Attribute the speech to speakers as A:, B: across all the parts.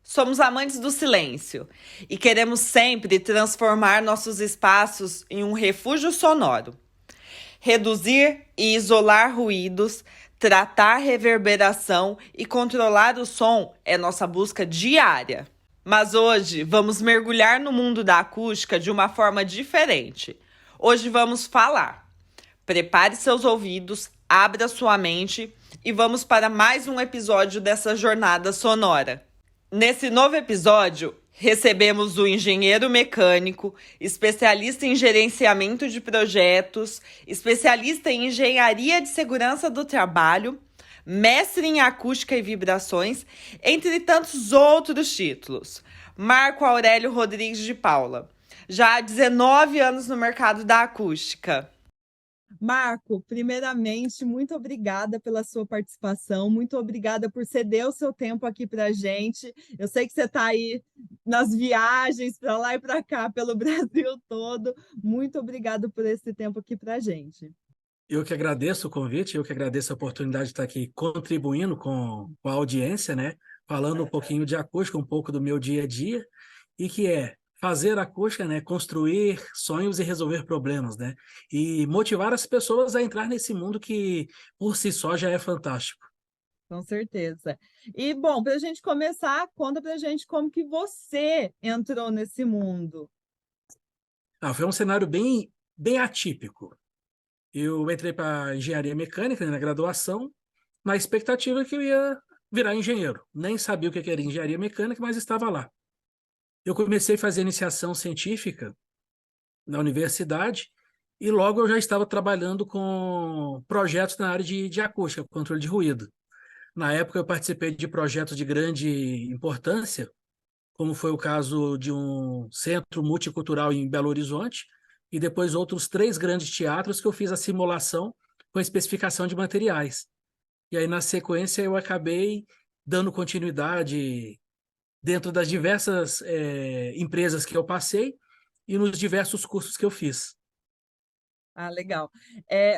A: Somos amantes do silêncio e queremos sempre transformar nossos espaços em um refúgio sonoro. Reduzir e isolar ruídos, tratar reverberação e controlar o som é nossa busca diária. Mas hoje vamos mergulhar no mundo da acústica de uma forma diferente. Hoje vamos falar. Prepare seus ouvidos, abra sua mente e vamos para mais um episódio dessa jornada sonora. Nesse novo episódio, recebemos o engenheiro mecânico, especialista em gerenciamento de projetos, especialista em engenharia de segurança do trabalho, mestre em acústica e vibrações, entre tantos outros títulos. Marco Aurélio Rodrigues de Paula, já há 19 anos no mercado da acústica.
B: Marco, primeiramente, muito obrigada pela sua participação, muito obrigada por ceder o seu tempo aqui para a gente. Eu sei que você está aí nas viagens para lá e para cá, pelo Brasil todo. Muito obrigada por esse tempo aqui para a gente.
C: Eu que agradeço o convite, eu que agradeço a oportunidade de estar aqui contribuindo com a audiência, né? Falando um pouquinho de acústica, um pouco do meu dia a dia, e que é fazer acústica, né? Construir sonhos e resolver problemas, né? E motivar as pessoas a entrar nesse mundo que, por si só, já é fantástico.
B: Com certeza. E, bom, para a gente começar, conta para a gente como que você entrou nesse mundo.
C: Foi um cenário bem atípico. Eu entrei para engenharia mecânica, né, na graduação, na expectativa que eu ia virar engenheiro. Nem sabia o que era engenharia mecânica, mas estava lá. Eu comecei a fazer iniciação científica na universidade e logo eu já estava trabalhando com projetos na área de acústica, controle de ruído. Na época eu participei de projetos de grande importância, como foi o caso de um centro multicultural em Belo Horizonte e depois outros 3 grandes teatros que eu fiz a simulação com especificação de materiais. E aí, na sequência, eu acabei dando continuidade dentro das diversas empresas que eu passei e nos diversos cursos que eu fiz.
B: Ah, legal.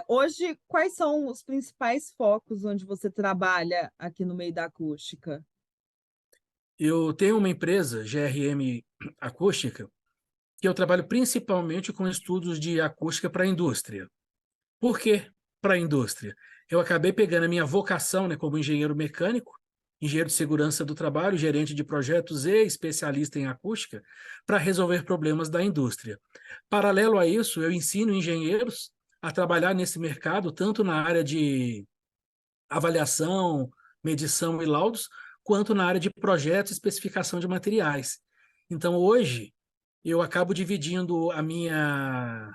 B: Hoje, quais são os principais focos onde você trabalha aqui no meio da acústica?
C: Eu tenho uma empresa, GRM Acústica, que eu trabalho principalmente com estudos de acústica para a indústria. Por que para a indústria? Eu acabei pegando a minha vocação, né, como engenheiro mecânico, engenheiro de segurança do trabalho, gerente de projetos e especialista em acústica, para resolver problemas da indústria. Paralelo a isso, eu ensino engenheiros a trabalhar nesse mercado, tanto na área de avaliação, medição e laudos, quanto na área de projetos e especificação de materiais. Então, hoje, eu acabo dividindo a minha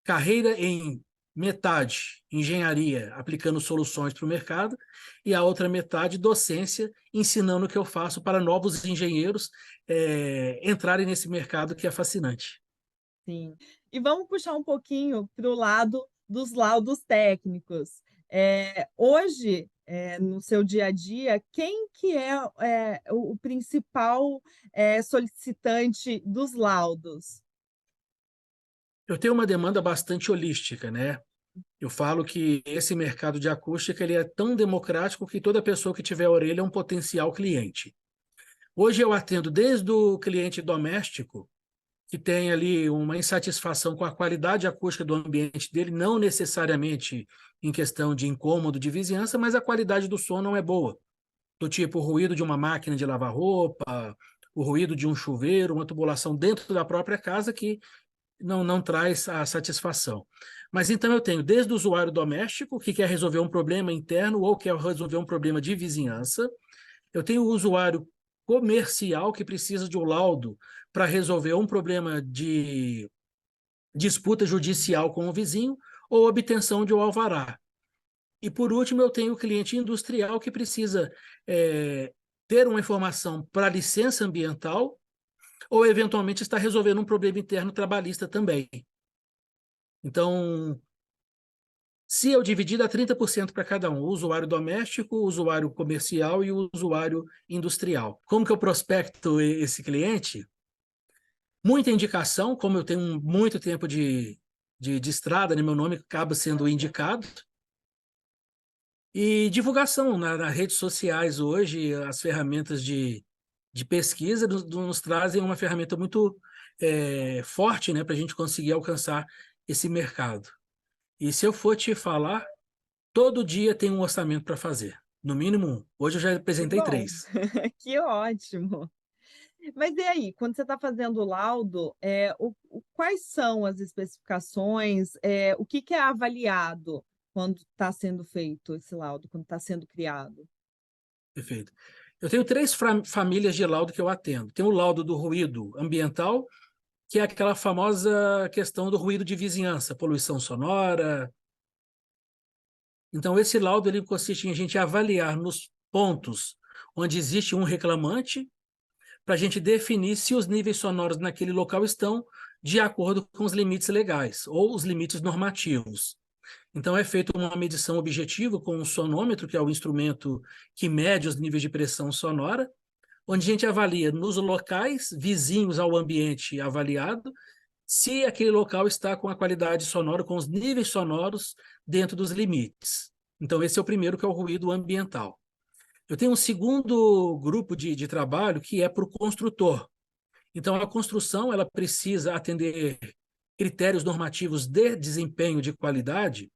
C: carreira em metade engenharia, aplicando soluções para o mercado, e a outra metade docência, ensinando o que eu faço para novos engenheiros entrarem nesse mercado que é fascinante.
B: Sim. E vamos puxar um pouquinho para o lado dos laudos técnicos. Hoje, no seu dia a dia, quem que é o principal solicitante dos laudos?
C: Eu tenho uma demanda bastante holística, né? Eu falo que esse mercado de acústica ele é tão democrático que toda pessoa que tiver orelha é um potencial cliente. Hoje eu atendo desde o cliente doméstico, que tem ali uma insatisfação com a qualidade acústica do ambiente dele, não necessariamente em questão de incômodo de vizinhança, mas a qualidade do som não é boa. Do tipo o ruído de uma máquina de lavar roupa, o ruído de um chuveiro, uma tubulação dentro da própria casa que não traz a satisfação. Mas então eu tenho desde o usuário doméstico, que quer resolver um problema interno ou quer resolver um problema de vizinhança. Eu tenho o usuário comercial que precisa de um laudo para resolver um problema de disputa judicial com o vizinho ou obtenção de um alvará. E, por último, eu tenho o cliente industrial que precisa ter uma informação para licença ambiental ou, eventualmente, está resolvendo um problema interno trabalhista também. Então, se eu dividir, dá 30% para cada um, o usuário doméstico, o usuário comercial e o usuário industrial. Como que eu prospecto esse cliente? Muita indicação, como eu tenho muito tempo de estrada, né, meu nome acaba sendo indicado. E divulgação nas redes sociais hoje, as ferramentas de de pesquisa nos trazem uma ferramenta muito forte, né, para a gente conseguir alcançar esse mercado. E se eu for te falar, todo dia tem um orçamento para fazer, no mínimo um. Hoje eu já
B: Que
C: apresentei
B: bom,
C: 3.
B: que ótimo. Mas e aí, quando você está fazendo o laudo, quais são as especificações, o que que é avaliado quando está sendo feito esse laudo, quando está sendo criado?
C: Perfeito. Eu tenho 3 famílias de laudo que eu atendo. Tem o laudo do ruído ambiental, que é aquela famosa questão do ruído de vizinhança, poluição sonora. Então, esse laudo ele consiste em a gente avaliar nos pontos onde existe um reclamante, para a gente definir se os níveis sonoros naquele local estão de acordo com os limites legais ou os limites normativos. Então, é feita uma medição objetiva com um sonômetro, que é o instrumento que mede os níveis de pressão sonora, onde a gente avalia nos locais vizinhos ao ambiente avaliado se aquele local está com a qualidade sonora, com os níveis sonoros dentro dos limites. Então, esse é o primeiro, que é o ruído ambiental. Eu tenho um segundo grupo de trabalho que é para o construtor. Então, a construção ela precisa atender critérios normativos de desempenho de qualidade,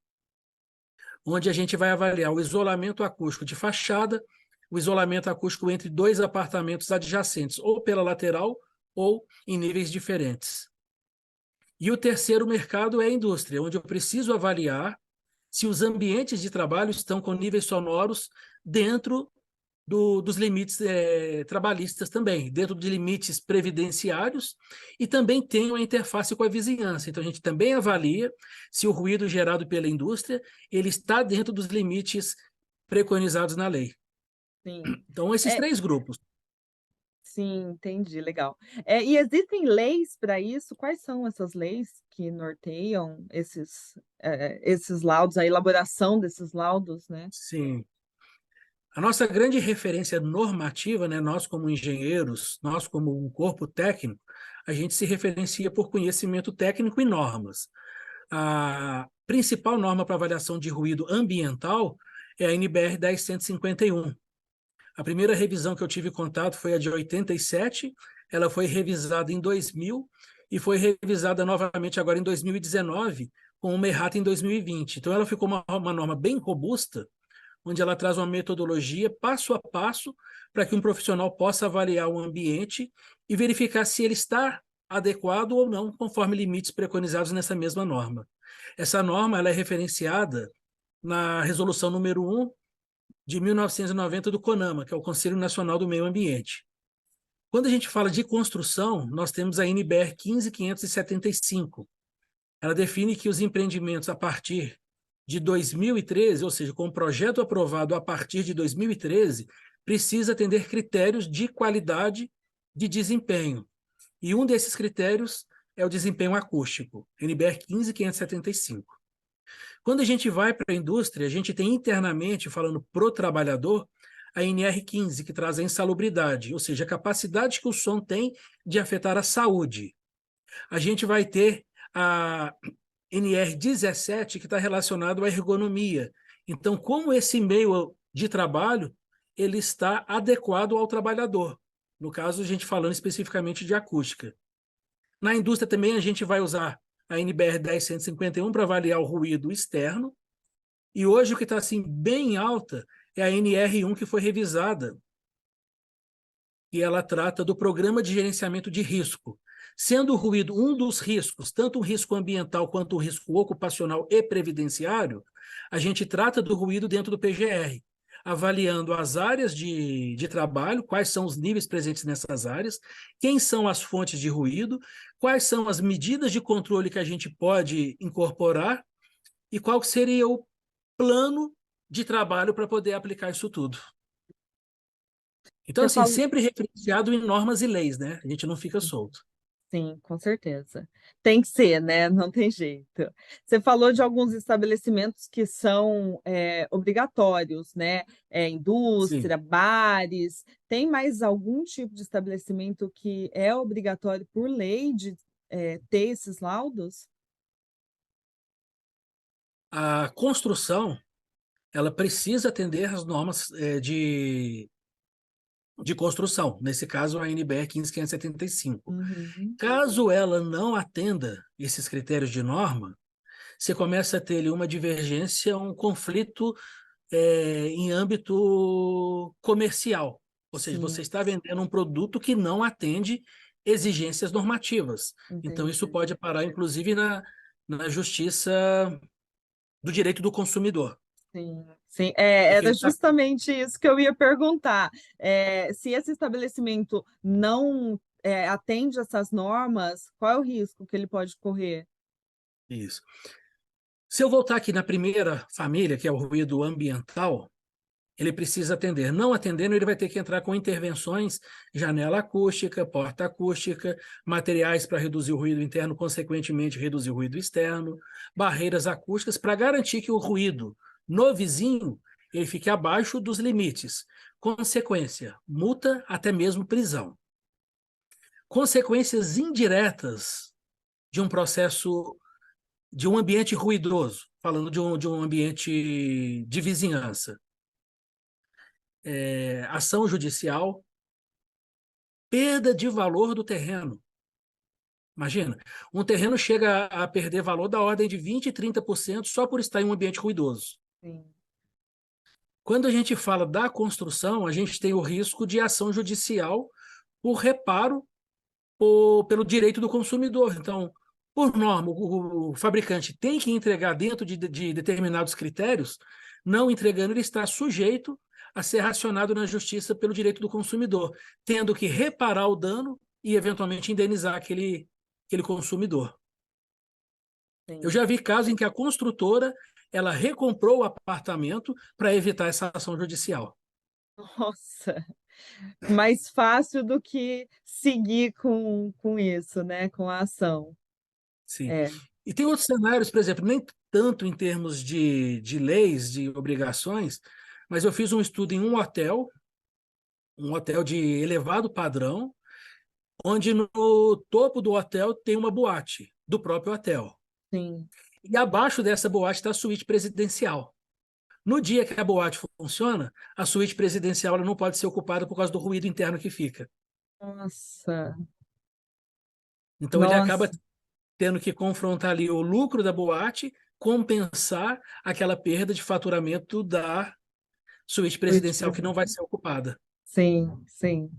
C: onde a gente vai avaliar o isolamento acústico de fachada, o isolamento acústico entre 2 apartamentos adjacentes, ou pela lateral ou em níveis diferentes. E o terceiro mercado é a indústria, onde eu preciso avaliar se os ambientes de trabalho estão com níveis sonoros dentro dos limites trabalhistas também, dentro de limites previdenciários, e também tem uma interface com a vizinhança. Então, a gente também avalia se o ruído gerado pela indústria ele está dentro dos limites preconizados na lei.
B: Sim.
C: Então, esses
B: É,
C: 3 grupos.
B: sim, entendi, legal. E existem leis para isso? Quais são essas leis que norteiam esses laudos, a elaboração desses laudos, né?
C: Sim. A nossa grande referência normativa, né, nós como engenheiros, nós como um corpo técnico, a gente se referencia por conhecimento técnico e normas. A principal norma para avaliação de ruído ambiental é a NBR 10151. A primeira revisão que eu tive contato foi a de 87, ela foi revisada em 2000 e foi revisada novamente agora em 2019, com uma errata em 2020. Então, ela ficou uma norma bem robusta, onde ela traz uma metodologia passo a passo para que um profissional possa avaliar o ambiente e verificar se ele está adequado ou não, conforme limites preconizados nessa mesma norma. Essa norma ela é referenciada na resolução número 1 de 1990 do CONAMA, que é o Conselho Nacional do Meio Ambiente. Quando a gente fala de construção, nós temos a NBR 15575. Ela define que os empreendimentos a partir de 2013, ou seja, com o projeto aprovado a partir de 2013, precisa atender critérios de qualidade de desempenho. E um desses critérios é o desempenho acústico, NBR 15575. Quando a gente vai para a indústria, a gente tem internamente, falando pro trabalhador, a NR15, que traz a insalubridade, ou seja, a capacidade que o som tem de afetar a saúde. A gente vai ter a NR17, que está relacionado à ergonomia. Então, como esse meio de trabalho ele está adequado ao trabalhador. No caso, a gente falando especificamente de acústica. Na indústria também a gente vai usar a NBR 10151 para avaliar o ruído externo. E hoje o que está assim, bem alta é a NR1 que foi revisada. E ela trata do programa de gerenciamento de risco. Sendo o ruído um dos riscos, tanto um risco ambiental quanto um risco ocupacional e previdenciário, a gente trata do ruído dentro do PGR, avaliando as áreas de trabalho, quais são os níveis presentes nessas áreas, quem são as fontes de ruído, quais são as medidas de controle que a gente pode incorporar e qual seria o plano de trabalho para poder aplicar isso tudo. Então,
B: Você
C: assim,
B: falou,
C: sempre referenciado em normas e leis, né? A gente não fica solto.
B: sim, com certeza. Tem que ser, né? Não tem jeito. Você falou de alguns estabelecimentos que são obrigatórios, né?
C: Sim.
B: Indústria, bares. Tem mais algum tipo de estabelecimento que é obrigatório por lei de ter esses laudos?
C: A construção, ela precisa atender às normas de construção, nesse caso a NBR 15575.
B: Uhum.
C: Caso ela não atenda esses critérios de norma, você começa a ter ali uma divergência, um conflito em âmbito comercial. Ou seja, você
B: Sim,
C: está vendendo um produto que não atende exigências normativas. Então, isso
B: entendi.
C: pode parar, inclusive, na justiça do direito do consumidor.
B: Sim, sim.
C: Porque
B: Era
C: ele está.
B: justamente isso que eu ia perguntar. Se esse estabelecimento não atende essas normas, qual é o risco que ele pode correr?
C: Isso. Se eu voltar aqui na primeira família, que é o ruído ambiental, ele precisa atender. Não atendendo, ele vai ter que entrar com intervenções, janela acústica, porta acústica, materiais para reduzir o ruído interno, consequentemente reduzir o ruído externo, barreiras acústicas, para garantir que o ruído no vizinho ele fique abaixo dos limites. Consequência, multa, até mesmo prisão. Consequências indiretas de um processo, de um ambiente ruidoso, falando de um ambiente de vizinhança. Ação judicial, perda de valor do terreno. Imagina, um terreno chega a perder valor da ordem de 20%, 30% só por estar em um ambiente ruidoso.
B: Sim.
C: Quando a gente fala da construção, a gente tem o risco de ação judicial por reparo pelo direito do consumidor. Então, por norma, o fabricante tem que entregar dentro de determinados critérios, não entregando, ele está sujeito a ser racionado na justiça pelo direito do consumidor, tendo que reparar o dano e, eventualmente, indenizar aquele consumidor. Eu
B: Sim.
C: já vi casos em que a construtora ela recomprou o apartamento para evitar essa ação judicial.
B: Nossa, mais fácil do que seguir com isso, né? Com a ação.
C: Sim.
B: É,
C: E tem outros cenários, por exemplo, nem tanto em termos de leis, de obrigações, mas eu fiz um estudo em um hotel de elevado padrão, onde no topo do hotel tem uma boate do próprio hotel.
B: sim.
C: E abaixo dessa boate está a suíte presidencial. No dia que a boate funciona, a suíte presidencial ela não pode ser ocupada por causa do ruído interno que fica.
B: Nossa,
C: Então ele acaba
B: nossa.
C: tendo que confrontar ali o lucro da boate, compensar aquela perda de faturamento da suíte
B: Suíte
C: presidencial que não vai
B: presidencial.
C: ser ocupada.
B: Sim, sim.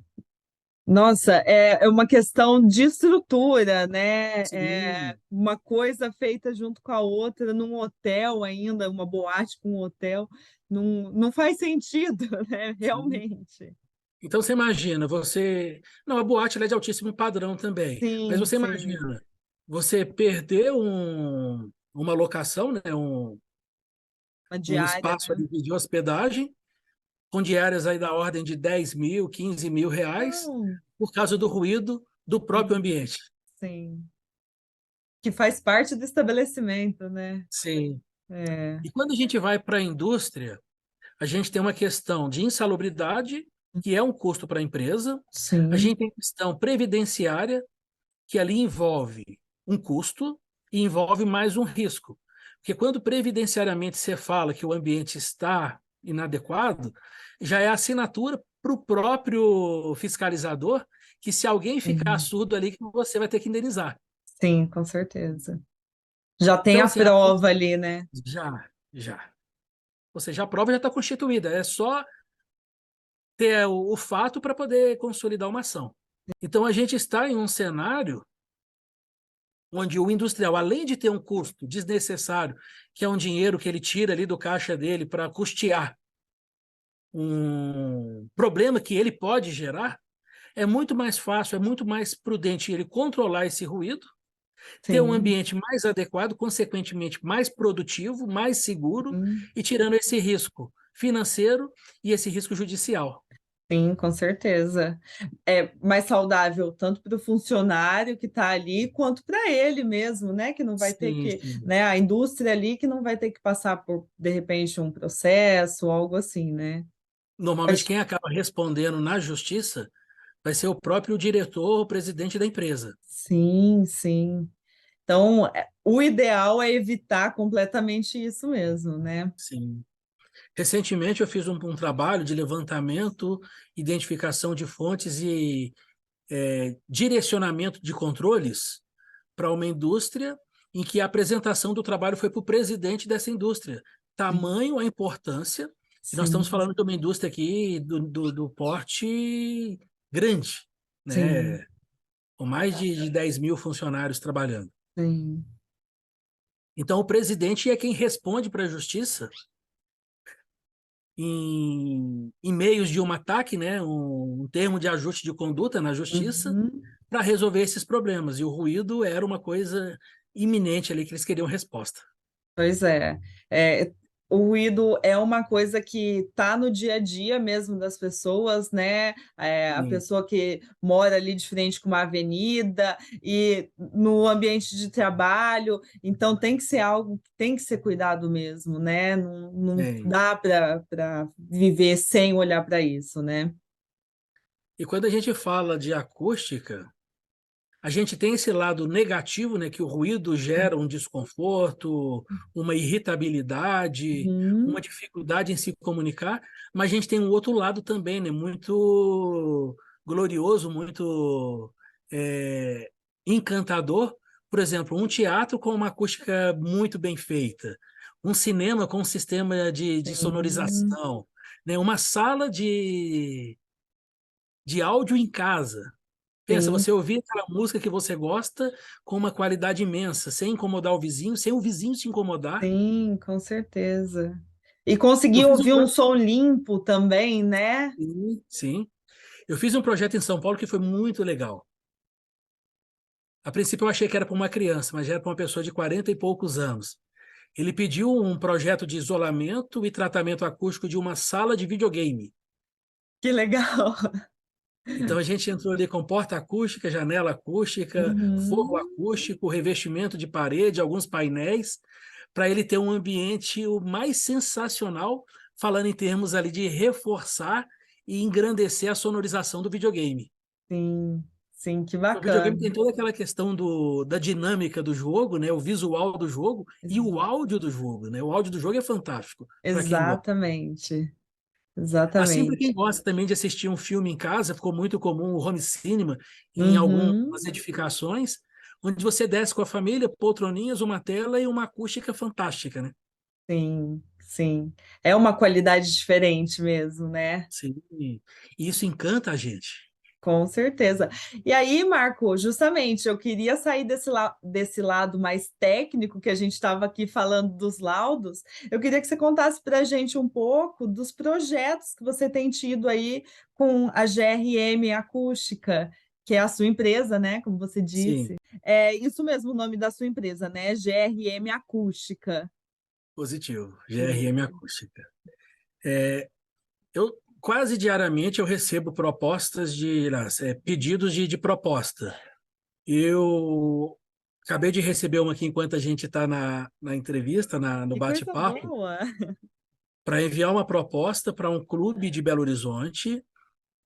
B: Nossa, é uma questão de estrutura, né? É
C: Sim,
B: uma coisa feita junto com a outra, num hotel ainda, uma boate com um hotel, não faz sentido, né?
C: sim.
B: Realmente.
C: Então você imagina, você. Não, a boate ela é de altíssimo padrão também, mas
B: Sim,
C: você
B: sim.
C: imagina, você perder uma locação, né?
B: Uma
C: Um
B: diária,
C: espaço
B: né?
C: ali de hospedagem, com diárias aí da ordem de 10 mil, 15 mil reais,
B: Não,
C: por causa do ruído do próprio
B: sim,
C: ambiente.
B: sim. Que faz parte do estabelecimento, né?
C: Sim.
B: É,
C: E quando a gente vai para a indústria, a gente tem uma questão de insalubridade, que é um custo para a empresa, a
B: sim,
C: gente tem questão previdenciária, que ali envolve um custo e envolve mais um risco. Porque quando previdenciariamente você fala que o ambiente está inadequado, já é assinatura para o próprio fiscalizador que se alguém ficar
B: sim,
C: surdo ali, que você vai ter que indenizar.
B: sim, com certeza. Já tem
C: Então,
B: a
C: assim,
B: prova ali, né?
C: já. Ou seja, a prova já está constituída, é só ter o fato para poder consolidar uma ação. Então, a gente está em um cenário onde o industrial, além de ter um custo desnecessário, que é um dinheiro que ele tira ali do caixa dele para custear um problema que ele pode gerar, é muito mais fácil, é muito mais prudente ele controlar esse ruído, ter um
B: Sim.
C: ambiente mais adequado, consequentemente mais produtivo, mais seguro
B: Sim.
C: e tirando esse risco financeiro e esse risco judicial.
B: Sim, com certeza. É mais saudável tanto para o funcionário que está ali, quanto para ele mesmo, né? Que não vai ter
C: Sim,
B: que,
C: sim.
B: né? A indústria ali que não vai ter que passar por, de repente, um processo, algo assim, né?
C: Normalmente
B: Acho-
C: quem acaba respondendo na justiça vai ser o próprio diretor ou presidente da empresa.
B: Sim, sim. Então, o ideal é evitar completamente isso mesmo, né?
C: Sim. Recentemente eu fiz um trabalho de levantamento, identificação de fontes e direcionamento de controles para uma indústria em que a apresentação do trabalho foi para o presidente dessa indústria. Tamanho a importância, e nós estamos
B: Sim,
C: falando de uma indústria aqui do porte grande,
B: sim,
C: né? Com mais de 10 mil funcionários trabalhando.
B: sim.
C: Então, o presidente é quem responde para a justiça em meios de um ataque, né? Um termo de ajuste de conduta na justiça,
B: Uhum.
C: para resolver esses problemas. E o ruído era uma coisa iminente ali que eles queriam resposta.
B: Pois é. É, o ruído é uma coisa que está no dia a dia mesmo das pessoas, né? É, a
C: Sim,
B: pessoa que mora ali de frente com uma avenida e no ambiente de trabalho, então tem que ser algo que tem que ser cuidado mesmo, né? Não, não
C: é.
B: dá para viver sem olhar para isso, né?
C: E quando a gente fala de acústica, a gente tem esse lado negativo, né, que o ruído gera um desconforto, uma irritabilidade, uma
B: Uhum.
C: dificuldade em se comunicar, mas a gente tem um outro lado também, né, muito glorioso, muito é, encantador. Por exemplo, um teatro com uma acústica muito bem feita, um cinema com um sistema de
B: Sim,
C: sonorização, né, uma sala de áudio em casa. Pensa,
B: sim,
C: você ouvir aquela música que você gosta com uma qualidade imensa, sem incomodar o vizinho, sem o vizinho se incomodar.
B: sim, com certeza. E
C: Eu
B: conseguir
C: fiz um
B: ouvir um
C: pro-
B: som limpo também, né?
C: Sim, sim. Eu fiz um projeto em São Paulo que foi muito legal. A princípio eu achei que era para uma criança, mas era para uma pessoa de 40 e poucos anos. Ele pediu um projeto de isolamento e tratamento acústico de uma sala de videogame.
B: Que legal.
C: Então a gente entrou ali com porta acústica, janela acústica, forro
B: Uhum,
C: acústico, revestimento de parede, alguns painéis, para ele ter um ambiente o mais sensacional, falando em termos ali de reforçar e engrandecer a sonorização do videogame.
B: sim, sim, que
C: O videogame tem
B: bacana.
C: toda aquela questão da dinâmica do jogo, né? O visual do jogo e o
B: Ex-
C: áudio do jogo, né? O áudio do jogo é fantástico para quem gosta.
B: Exatamente,
C: Assim, para quem
B: exatamente.
C: gosta também de assistir um filme em casa, ficou muito comum o home cinema em algumas
B: Uhum,
C: edificações, onde você desce com a família, poltroninhas, uma tela e uma acústica fantástica, né?
B: sim, sim. É uma qualidade diferente mesmo, né?
C: Sim, e isso encanta a gente.
B: Com certeza. E aí, Marco, justamente eu queria sair desse lado mais técnico que a gente estava aqui falando dos laudos. Eu queria que você contasse para a gente um pouco dos projetos que você tem tido aí com a GRM Acústica, que é a sua empresa, né? Como você
C: Sim,
B: disse. É isso mesmo o nome da sua empresa, né? GRM Acústica.
C: positivo. GRM
B: Isso.
C: acústica. Eu quase diariamente eu recebo propostas pedidos de proposta. Eu acabei de receber uma aqui enquanto a gente está na entrevista, no
B: Que coisa
C: bate-papo,
B: boa!
C: para enviar uma proposta para um clube de Belo Horizonte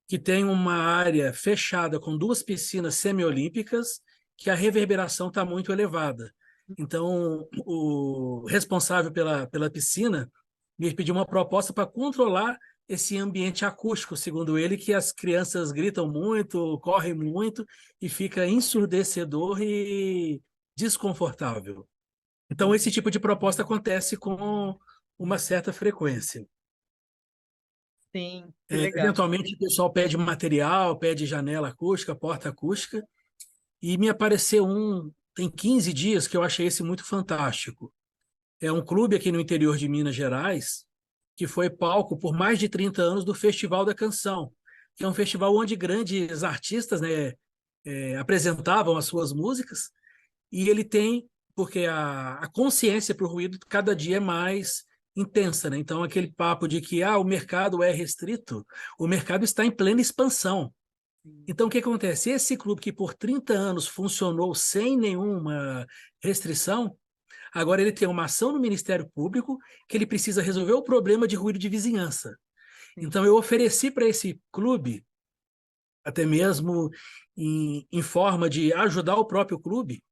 C: que tem uma área fechada com duas piscinas semiolímpicas, que a reverberação está muito elevada. Então, o responsável pela piscina me pediu uma proposta para controlar esse ambiente acústico, segundo ele, que as crianças gritam muito, correm muito e fica ensurdecedor e desconfortável. Então, esse tipo de proposta acontece com uma certa frequência.
B: Sim, que legal.
C: Eventualmente, o pessoal pede material, pede janela acústica, porta acústica, e me apareceu tem 15 dias, que eu achei esse muito fantástico. É um clube aqui no interior de Minas Gerais, que foi palco por mais de 30 anos do Festival da Canção, que é um festival onde grandes artistas, né, apresentavam as suas músicas, e ele tem, porque a consciência para o ruído cada dia é mais intensa, né? Então, aquele papo de que o mercado é restrito, o mercado está em plena expansão. Então, o que acontece? Esse clube que por 30 anos funcionou sem nenhuma restrição, agora ele tem uma ação no Ministério Público que ele precisa resolver o problema de ruído de vizinhança.
B: Sim.
C: Então, eu ofereci para esse clube, até mesmo em forma de ajudar o próprio clube,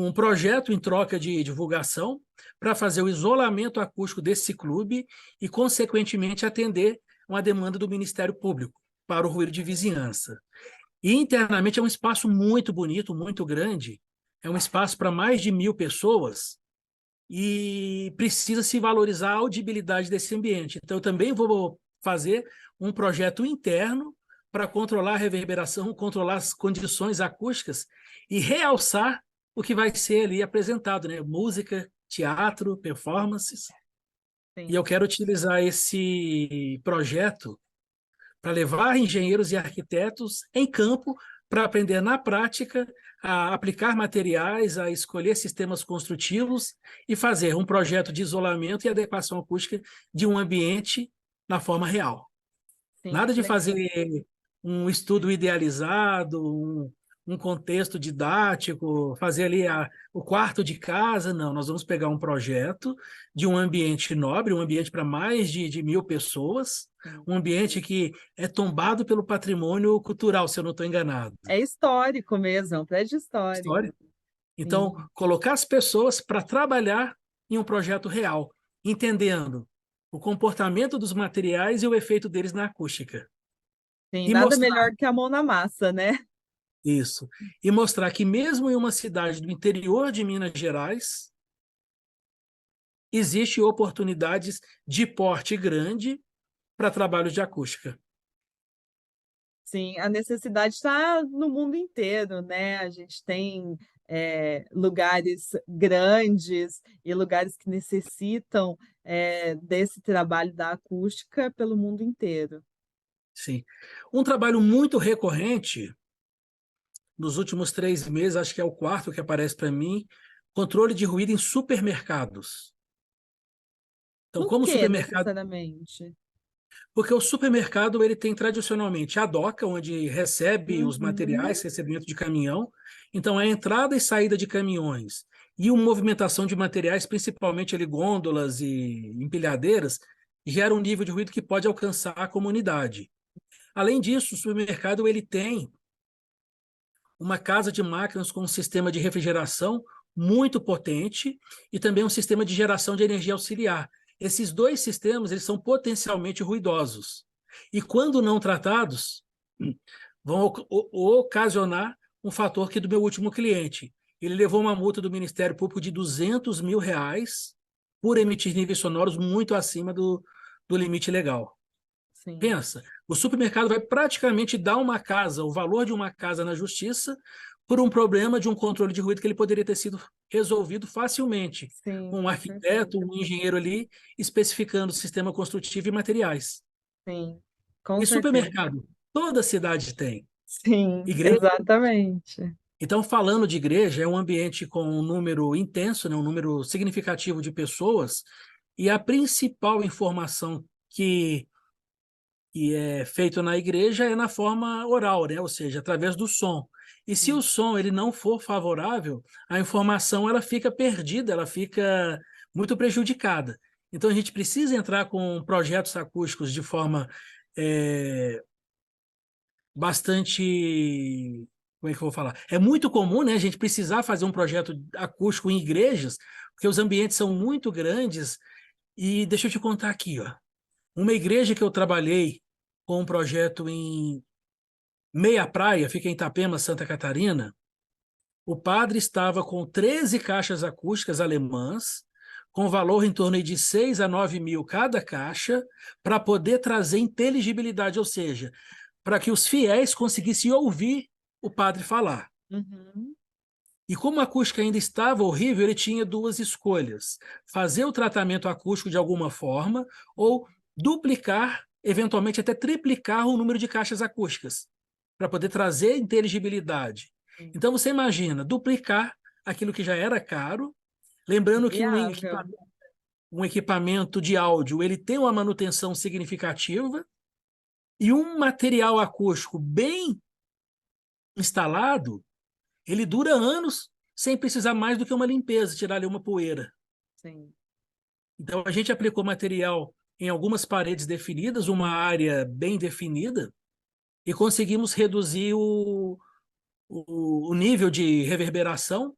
C: um projeto em troca de divulgação para fazer o isolamento acústico desse clube e, consequentemente, atender uma demanda do Ministério Público para o ruído de vizinhança. E internamente é um espaço muito bonito, muito grande, é um espaço para mais de 1.000 pessoas e precisa se valorizar a audibilidade desse ambiente. Então, eu também vou fazer um projeto interno para controlar a reverberação, controlar as condições acústicas e realçar o que vai ser ali apresentado, né? Música, teatro, performances.
B: Sim.
C: E eu quero utilizar esse projeto para levar engenheiros e arquitetos em campo para aprender na prática a aplicar materiais, a escolher sistemas construtivos e fazer um projeto de isolamento e adequação acústica de um ambiente na forma real.
B: Sim,
C: Nada de
B: legal.
C: fazer um estudo idealizado, um contexto didático, fazer ali o quarto de casa, não. Nós vamos pegar um projeto de um ambiente nobre, um ambiente para mais de 1.000 pessoas, um ambiente que é tombado pelo patrimônio cultural, se eu não estou enganado.
B: É histórico mesmo, é um prédio histórico.
C: História. Então, colocar as pessoas para trabalhar em um projeto real, entendendo o comportamento dos materiais e o efeito deles na acústica.
B: Sim,
C: E
B: nada
C: mostrar
B: melhor que a mão na massa, né?
C: isso. E mostrar que mesmo em uma cidade do interior de Minas Gerais, existem oportunidades de porte grande para trabalhos de acústica.
B: Sim, a necessidade está no mundo inteiro, né? A gente tem lugares grandes e lugares que necessitam desse trabalho da acústica pelo mundo inteiro.
C: Sim. Um trabalho muito recorrente, nos últimos 3 meses, acho que é o quarto que aparece para mim, controle de ruído em supermercados. Então,
B: Por
C: como o
B: que
C: supermercado...
B: necessariamente?
C: Porque o supermercado ele tem tradicionalmente a doca, onde recebe os
B: Uhum,
C: materiais, recebimento de caminhão. Então, a entrada e saída de caminhões e uma movimentação de materiais, principalmente ali, gôndolas e empilhadeiras, gera um nível de ruído que pode alcançar a comunidade. Além disso, o supermercado ele tem uma casa de máquinas com um sistema de refrigeração muito potente e também um sistema de geração de energia auxiliar. Esses dois sistemas eles são potencialmente ruidosos e, quando não tratados, vão ocasionar um fator que do meu último cliente. Ele levou uma multa do Ministério Público de R$ 200 mil por emitir níveis sonoros muito acima do limite legal.
B: sim,
C: Pensa, o supermercado vai praticamente dar uma casa, o valor de uma casa na justiça, por um problema de um controle de ruído que ele poderia ter sido resolvido facilmente,
B: sim,
C: com um
B: com
C: arquiteto,
B: certeza.
C: um engenheiro ali, especificando o sistema construtivo e materiais.
B: Sim, com
C: E
B: certeza.
C: supermercado, toda cidade tem.
B: Sim,
C: Igreja.
B: exatamente.
C: Então, falando de igreja, é um ambiente com um número intenso, né, um número significativo de pessoas, e a principal informação que é feito na igreja é na forma oral, né? Ou seja, através do som. E se o som ele não for favorável, a informação ela fica perdida, ela fica muito prejudicada. Então a gente precisa entrar com projetos acústicos de forma bastante, como é que eu vou falar? É muito comum, né, a gente precisar fazer um projeto acústico em igrejas, porque os ambientes são muito grandes. E deixa eu te contar aqui, ó. Uma igreja que eu trabalhei com um projeto em Meia Praia, fica em Itapema, Santa Catarina, o padre estava com 13 caixas acústicas alemãs, com valor em torno de 6 a 9 mil cada caixa, para poder trazer inteligibilidade, ou seja, para que os fiéis conseguissem ouvir o padre falar.
B: Uhum,
C: E como a acústica ainda estava horrível, ele tinha duas escolhas: fazer o tratamento acústico de alguma forma ou duplicar, eventualmente até triplicar o número de caixas acústicas, para poder trazer inteligibilidade.
B: sim.
C: Então você imagina, duplicar aquilo que já era caro, lembrando que
B: Viável.
C: um equipamento de áudio ele tem uma manutenção significativa e um material acústico bem instalado ele dura anos sem precisar mais do que uma limpeza, tirar ali uma poeira.
B: Sim.
C: Então, a gente aplicou material em algumas paredes definidas, uma área bem definida, e conseguimos reduzir o nível de reverberação,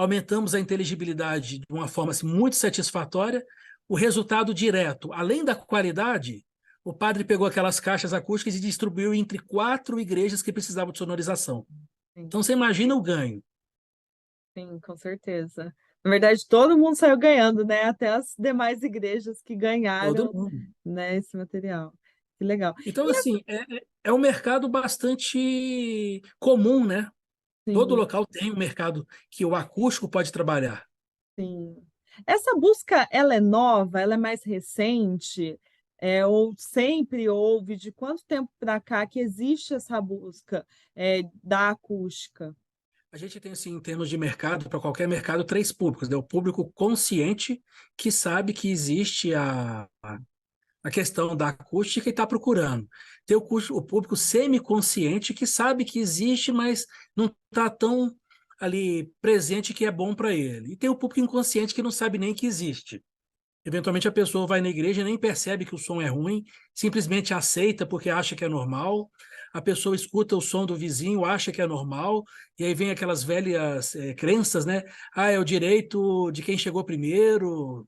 C: aumentamos a inteligibilidade de uma forma assim, muito satisfatória. O resultado direto, além da qualidade, o padre pegou aquelas caixas acústicas e distribuiu entre 4 igrejas que precisavam de sonorização.
B: Sim,
C: Então, você imagina o ganho.
B: sim, com certeza. Na verdade, todo mundo saiu ganhando, né? Até as demais igrejas que
C: Todo
B: ganharam,
C: mundo.
B: né, esse material. Que legal.
C: Então,
B: E
C: assim, é um mercado bastante comum, né? Todo
B: assim,
C: local tem um mercado que o acústico pode trabalhar.
B: sim. Essa busca, ela é nova? Ela é mais recente? Ou sempre houve? De quanto tempo para cá que existe essa busca, da acústica?
C: A gente tem, assim, em termos de mercado, para qualquer mercado, 3 públicos, né? O público consciente, que sabe que existe a questão da acústica e está procurando. Tem o público semiconsciente, que sabe que existe, mas não está tão ali presente que é bom para ele. E tem o público inconsciente que não sabe nem que existe. Eventualmente a pessoa vai na igreja e nem percebe que o som é ruim, simplesmente aceita porque acha que é normal. A pessoa escuta o som do vizinho, acha que é normal, e aí vem aquelas velhas crenças, né? Ah, é o direito de quem chegou primeiro.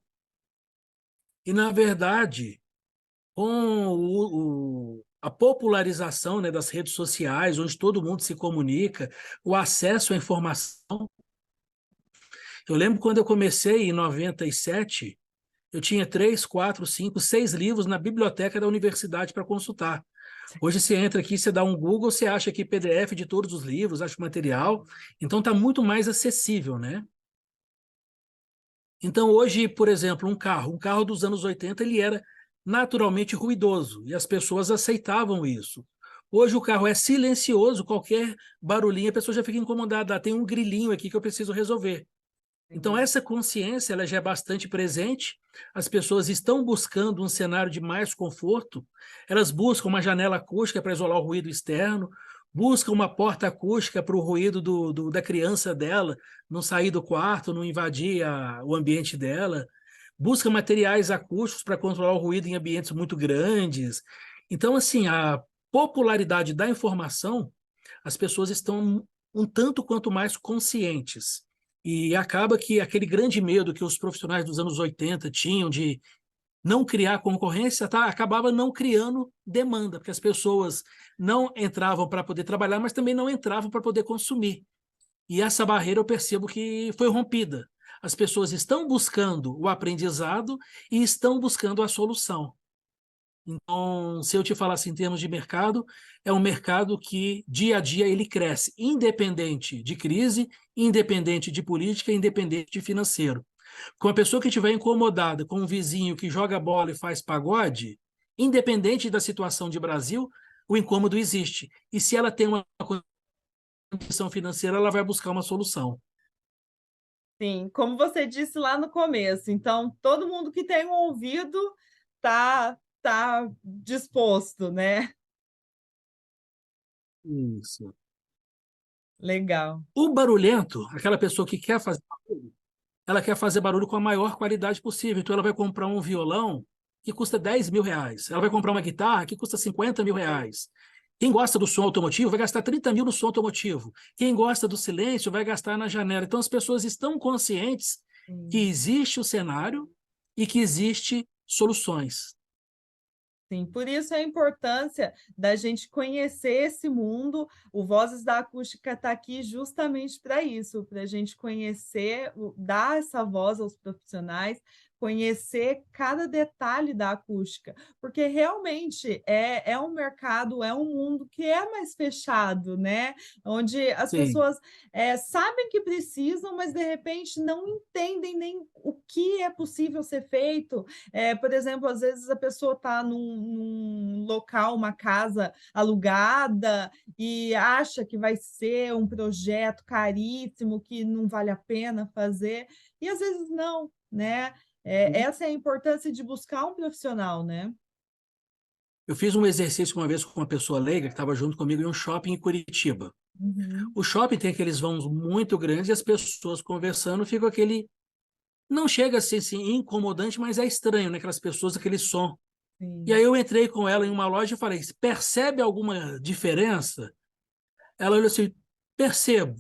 C: E, na verdade, com a popularização, né, das redes sociais, onde todo mundo se comunica, o acesso à informação. Eu lembro quando eu comecei em 97. Eu tinha 3, 4, 5, 6 livros na biblioteca da universidade para consultar. Hoje você entra aqui, você dá um Google, você acha aqui PDF de todos os livros, acha o material. Então está muito mais acessível, né? Então hoje, por exemplo, um carro dos anos 80, ele era naturalmente ruidoso e as pessoas aceitavam isso. Hoje o carro é silencioso, qualquer barulhinho a pessoa já fica incomodada. Ah, tem um grilinho aqui que eu preciso resolver. Então,
B: Sim.
C: essa consciência ela já é bastante presente, as pessoas estão buscando um cenário de mais conforto, elas buscam uma janela acústica para isolar o ruído externo, buscam uma porta acústica para o ruído da criança dela não sair do quarto, não invadir o ambiente dela, busca materiais acústicos para controlar o ruído em ambientes muito grandes. Então, assim, a popularidade da informação, as pessoas estão um tanto quanto mais conscientes. E acaba que aquele grande medo que os profissionais dos anos 80 tinham de não criar concorrência, tá, acabava não criando demanda, porque as pessoas não entravam para poder trabalhar, mas também não entravam para poder consumir. E essa barreira eu percebo que foi rompida. As pessoas estão buscando o aprendizado e estão buscando a solução. Então, se eu te falasse em termos de mercado, é um mercado que dia a dia ele cresce, independente de crise, independente de política, independente de financeiro. Com a pessoa que estiver incomodada com um vizinho que joga bola e faz pagode, independente da situação de Brasil, o incômodo existe. E se ela tem uma condição financeira, ela vai buscar uma solução.
B: Sim, como você disse lá no começo, então todo mundo que tem um ouvido tá disposto, né?
C: Isso.
B: Legal.
C: O barulhento, aquela pessoa que quer fazer barulho, ela quer fazer barulho com a maior qualidade possível. Então, ela vai comprar um violão que custa R$ 10.000. Ela vai comprar uma guitarra que custa R$ 50.000. Quem gosta do som automotivo vai gastar 30 mil no som automotivo. Quem gosta do silêncio vai gastar na janela. Então, as pessoas estão conscientes que
B: Sim.
C: existe o cenário e que existe soluções.
B: Sim, por isso a importância da gente conhecer esse mundo. O Vozes da Acústica está aqui justamente para isso, para a gente conhecer, dar essa voz aos profissionais, conhecer cada detalhe da acústica, porque realmente é um mercado, é um mundo que é mais fechado, né? Onde as
C: Sim,
B: pessoas sabem que precisam, mas de repente não entendem nem o que é possível ser feito. Por exemplo, às vezes a pessoa está num local, uma casa alugada, e acha que vai ser um projeto caríssimo, que não vale a pena fazer, e às vezes não, né? Essa é a importância de buscar um profissional, né?
C: eu fiz um exercício uma vez com uma pessoa leiga que estava junto comigo em um shopping em Curitiba.
B: Uhum,
C: O shopping tem aqueles vãos muito grandes e as pessoas conversando ficam aquele. Não chega a ser assim, incomodante, mas é estranho, né? Aquelas pessoas, aquele som. E aí
B: sim.
C: eu entrei com ela em uma loja e falei: percebe alguma diferença? Ela olhou assim: percebo.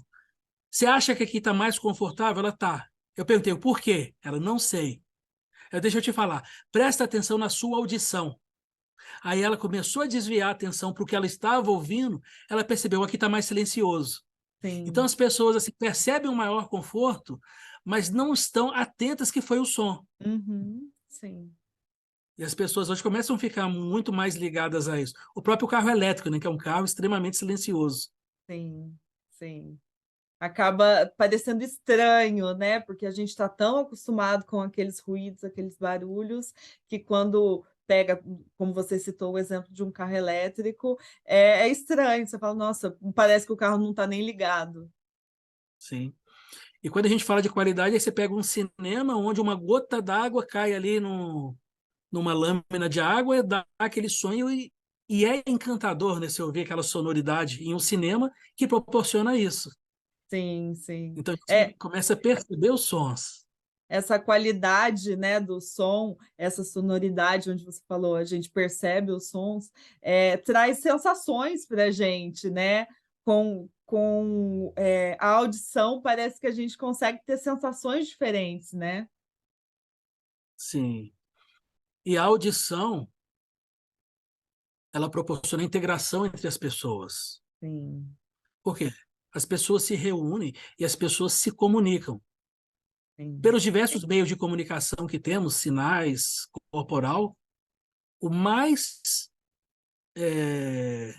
C: Você acha que aqui está mais confortável? Ela tá. Eu perguntei, por quê? Ela, não sei. Deixa eu te falar, presta atenção na sua audição. Aí ela começou a desviar a atenção para o que ela estava ouvindo, ela percebeu, aqui está mais silencioso. Então
A: Sim.
C: as pessoas assim, percebem um maior conforto, mas não estão atentas que foi o som.
A: Uhum. Sim.
C: E as pessoas hoje começam a ficar muito mais ligadas a isso. O próprio carro elétrico, né, que é um carro extremamente silencioso.
A: Sim. Sim. Acaba parecendo estranho, né? Porque a gente está tão acostumado com aqueles ruídos, aqueles barulhos, que quando pega, como você citou o exemplo de um carro elétrico, é estranho. Você fala, nossa, parece que o carro não está nem ligado.
C: Sim. E quando a gente fala de qualidade, aí você pega um cinema onde uma gota d'água cai ali no, numa lâmina de água e dá aquele sonho e é encantador, né, você ouvir aquela sonoridade em um cinema que proporciona isso.
A: Sim, sim.
C: Então a
A: É,
C: gente começa a perceber os sons.
A: essa qualidade, né, do som, essa sonoridade, onde você falou, a gente percebe os sons, traz sensações para a gente, né? Com a audição, parece que a gente consegue ter sensações diferentes, né?
C: Sim. E a audição, ela proporciona integração entre as pessoas.
A: Sim,
C: Por quê? As pessoas se reúnem e as pessoas se comunicam.
A: sim,
C: Pelos diversos meios de comunicação que temos, sinais, corporal, o mais é,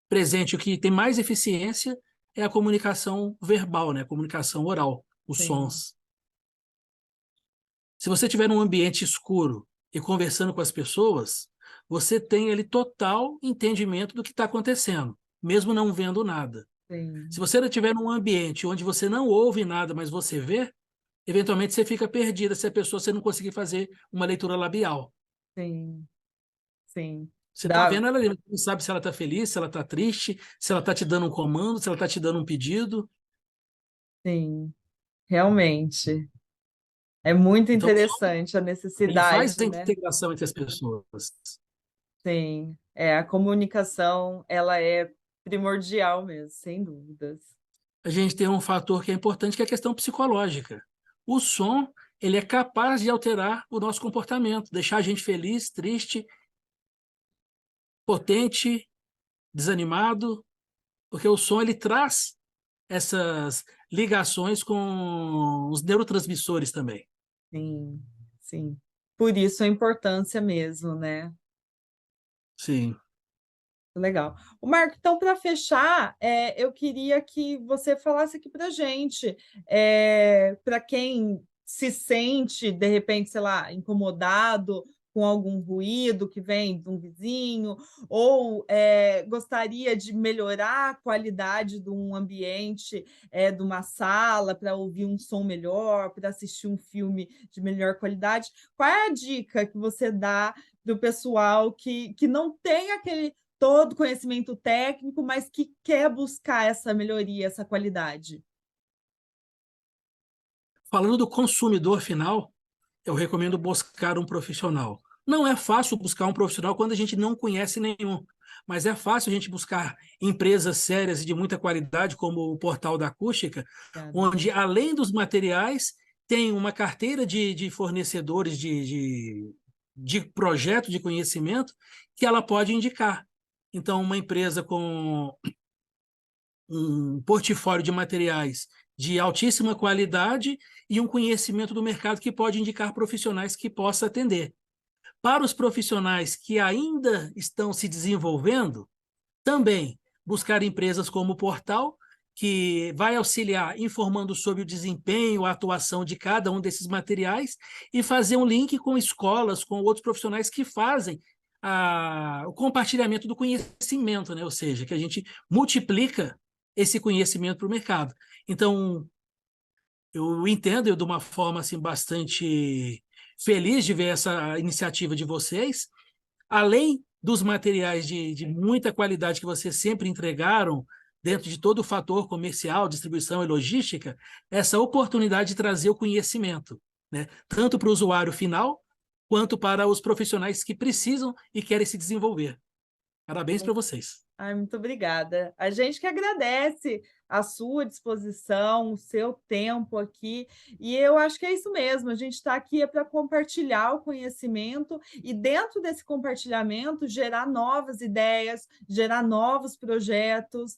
C: presente, o que tem mais eficiência é a comunicação verbal, né? A comunicação oral, os
A: sim,
C: sons. Se você estiver num ambiente escuro e conversando com as pessoas, você tem ali total entendimento do que está acontecendo, mesmo não vendo nada. Se
A: sim,
C: você estiver num ambiente onde você não ouve nada, mas você vê, eventualmente você fica perdida se a pessoa você não conseguir fazer uma leitura labial.
A: sim, sim.
C: Você está
A: Dá,
C: vendo ela ali, mas não sabe se ela está feliz, se ela está triste, se ela está te dando um comando, se ela está te dando um pedido.
A: sim, realmente. É muito
C: Então, o som
A: interessante a
C: também faz
A: necessidade,
C: a
A: né?
C: integração entre as pessoas.
A: Sim, a comunicação, ela é primordial mesmo, sem dúvidas.
C: A gente tem um fator que é importante, que é a questão psicológica. O som, ele é capaz de alterar o nosso comportamento, deixar a gente feliz, triste, potente, desanimado, porque o som ele traz essas ligações com os neurotransmissores também.
A: Sim, sim. Por isso a importância mesmo, né?
C: Sim.
A: Legal. O Marco, então, para fechar, eu queria que você falasse aqui para a gente, para quem se sente, de repente, sei lá, incomodado com algum ruído que vem de um vizinho, ou gostaria de melhorar a qualidade de um ambiente, de uma sala, para ouvir um som melhor, para assistir um filme de melhor qualidade, qual é a dica que você dá do pessoal que não tem aquele todo conhecimento técnico, mas que quer buscar essa melhoria, essa qualidade?
C: Falando do consumidor final, eu recomendo buscar um profissional. Não é fácil buscar um profissional quando a gente não conhece nenhum, mas é fácil a gente buscar empresas sérias e de muita qualidade, como o Portal da Acústica,
A: Obrigada.
C: onde, além dos materiais, tem uma carteira de fornecedores de projeto de conhecimento que ela pode indicar. Então, uma empresa com um portfólio de materiais de altíssima qualidade e um conhecimento do mercado que pode indicar profissionais que possa atender. Para os profissionais que ainda estão se desenvolvendo, também buscar empresas como o Portal, que vai auxiliar informando sobre o desempenho, a atuação de cada um desses materiais e fazer um link com escolas, com outros profissionais que fazem o compartilhamento do conhecimento, né? Ou seja, que a gente multiplica esse conhecimento para o mercado. Então, eu entendo de uma forma assim, bastante feliz de ver essa iniciativa de vocês, além dos materiais de muita qualidade que vocês sempre entregaram, dentro de todo o fator comercial, distribuição e logística, essa oportunidade de trazer o conhecimento, né? Tanto para o usuário final, quanto para os profissionais que precisam e querem se desenvolver. Parabéns para vocês.
B: Ai, muito obrigada. A gente que agradece a sua disposição, o seu tempo aqui, e eu acho que é isso mesmo, a gente está aqui para compartilhar o conhecimento e dentro desse compartilhamento gerar novas ideias, gerar novos projetos.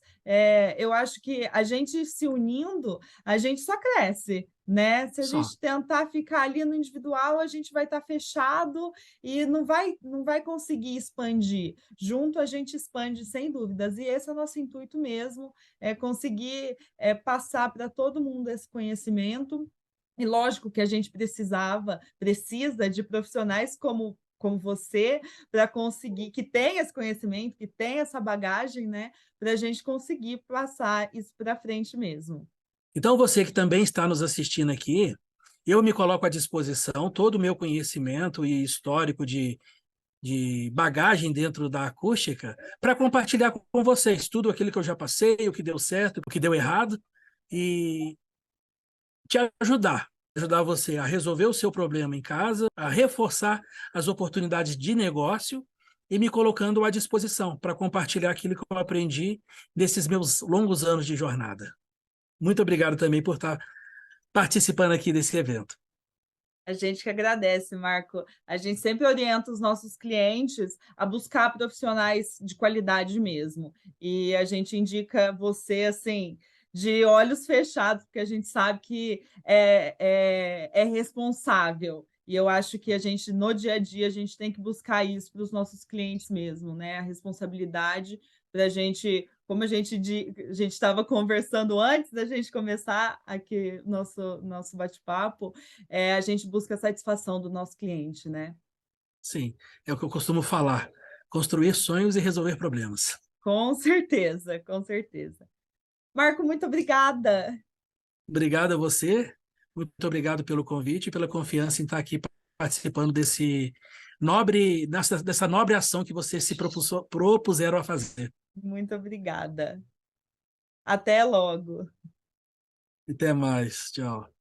B: Eu acho que a gente se unindo, a gente só cresce, né? Se a
C: Só.
B: gente tentar ficar ali no individual, a gente vai estar fechado e não vai conseguir expandir. Junto a gente expande sem dúvidas, e esse é o nosso intuito mesmo, é conseguir passar para todo mundo esse conhecimento. E lógico que a gente precisa de profissionais como você, para conseguir, que tem esse conhecimento, que tem essa bagagem, né, para a gente conseguir passar isso para frente mesmo.
C: Então, você que também está nos assistindo aqui, eu me coloco à disposição, todo o meu conhecimento e histórico de bagagem dentro da acústica, para compartilhar com vocês tudo aquilo que eu já passei, o que deu certo, o que deu errado, e te ajudar você a resolver o seu problema em casa, a reforçar as oportunidades de negócio e me colocando à disposição para compartilhar aquilo que eu aprendi nesses meus longos anos de jornada. Muito obrigado também por estar participando aqui desse evento.
B: A gente que agradece, Marco. A gente sempre orienta os nossos clientes a buscar profissionais de qualidade mesmo. E a gente indica você, assim, de olhos fechados, porque a gente sabe que é responsável. E eu acho que a gente, no dia a dia, a gente tem que buscar isso para os nossos clientes mesmo, né? A responsabilidade para a gente, como a gente estava conversando antes da gente começar aqui nosso bate-papo, a gente busca a satisfação do nosso cliente, né?
C: Sim, é o que eu costumo falar: construir sonhos e resolver problemas.
B: Com certeza, com certeza. Marco, muito obrigada.
C: Obrigado a você, muito obrigado pelo convite e pela confiança em estar aqui participando dessa nobre ação que vocês se propuseram a fazer.
B: Muito obrigada. Até logo.
C: Até mais, tchau.